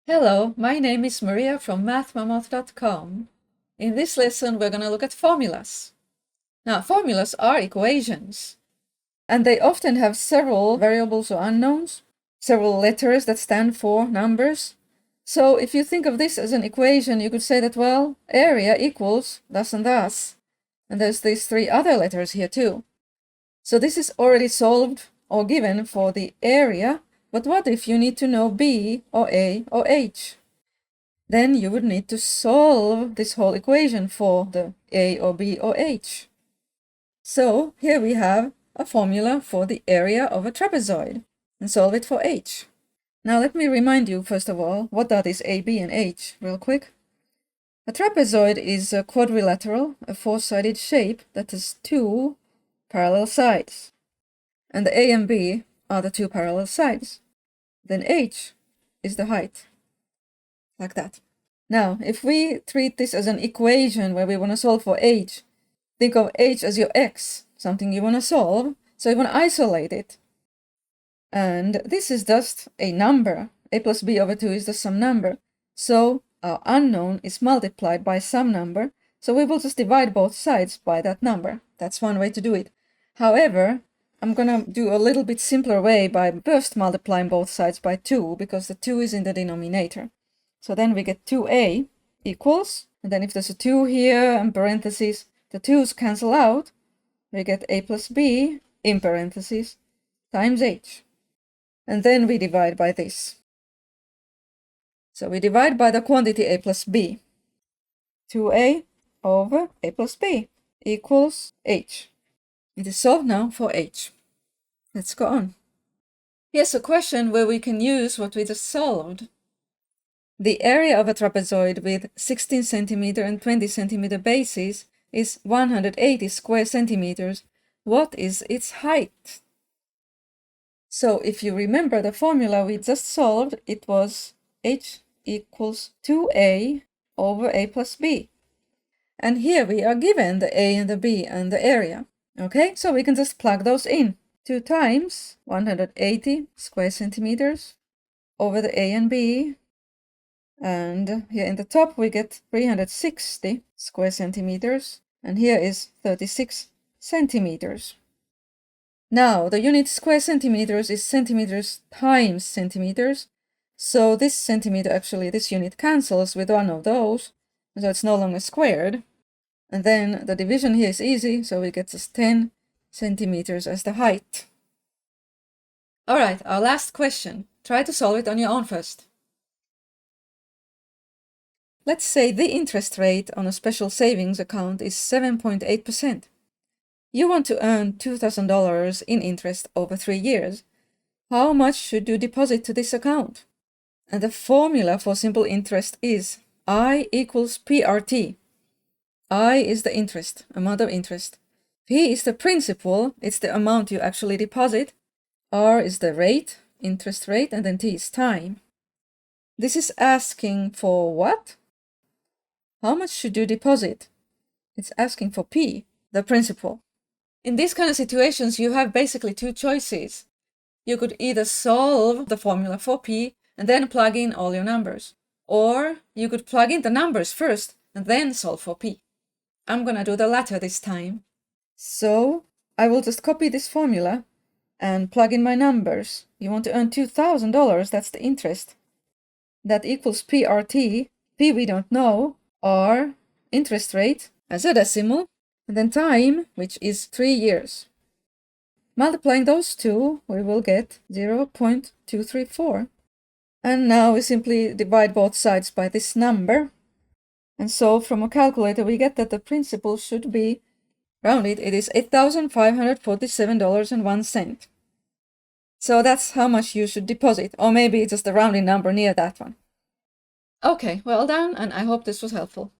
Hello, my name is Maria from mathmammoth.com. In this lesson, we're going to look at formulas. Now, formulas are equations, and they often have several variables or unknowns, several letters that stand for numbers. So if you think of this as an equation, you could say that, well, area equals thus and thus. And there's these three other letters here too. So this is already solved or given for the area. But what if you need to know B or A or H? Then you would need to solve this whole equation for the A or B or H. So here we have a formula for the area of a trapezoid and solve it for H. Now let me remind you first of all, what are these A, B and H real quick. A trapezoid is a quadrilateral, a four-sided shape that has two parallel sides. And the A and B are the two parallel sides. Then H is the height, like that. Now, if we treat this as an equation where we want to solve for H, think of H as your X, something you want to solve, so you want to isolate it. And this is just a number. A plus B over 2 is just some number. So our unknown is multiplied by some number, so we will just divide both sides by that number. That's one way to do it. However, I'm gonna do a little bit simpler way by first multiplying both sides by 2, because the 2 is in the denominator. So then we get 2a equals, and then if there's a 2 here and parentheses, the 2's cancel out. We get a plus b in parentheses times h. And then we divide by this. So we divide by the quantity a plus b. 2a over a plus b equals h. It is solved now for h. Let's go on. Here's a question where we can use what we just solved. The area of a trapezoid with 16 centimeter and 20 centimeter bases is 180 square centimeters. What is its height? So if you remember the formula we just solved, it was h equals 2a over a plus b. And here we are given the a and the b and the area. Okay, so we can just plug those in. 2 times 180 square centimeters over the a and b. And here in the top we get 360 square centimeters. And here is 36 centimeters. Now, the unit square centimeters is centimeters times centimeters. So this centimeter, actually, this unit cancels with one of those. So it's no longer squared. And then the division here is easy, so we get just 10 centimeters as the height. All right, our last question. Try to solve it on your own first. Let's say the interest rate on a special savings account is 7.8%. You want to earn $2,000 in interest over 3 years. How much should you deposit to this account? And the formula for simple interest is I equals PRT. I is the interest, amount of interest. P is the principal, it's the amount you actually deposit. R is the rate, interest rate, and then T is time. This is asking for what? How much should you deposit? It's asking for P, the principal. In these kind of situations, you have basically two choices. You could either solve the formula for P and then plug in all your numbers. Or you could plug in the numbers first and then solve for P. I'm gonna do the latter this time. So I will just copy this formula and plug in my numbers. You want to earn $2,000, that's the interest. That equals PRT. P we don't know. R, interest rate, as a decimal. And then time, which is 3 years. Multiplying those two, we will get 0.234. And now we simply divide both sides by this number. And so from a calculator, we get that the principal should be, rounded, it is $8,547.01. So that's how much you should deposit, or maybe just a rounding number near that one. Okay, well done, and I hope this was helpful.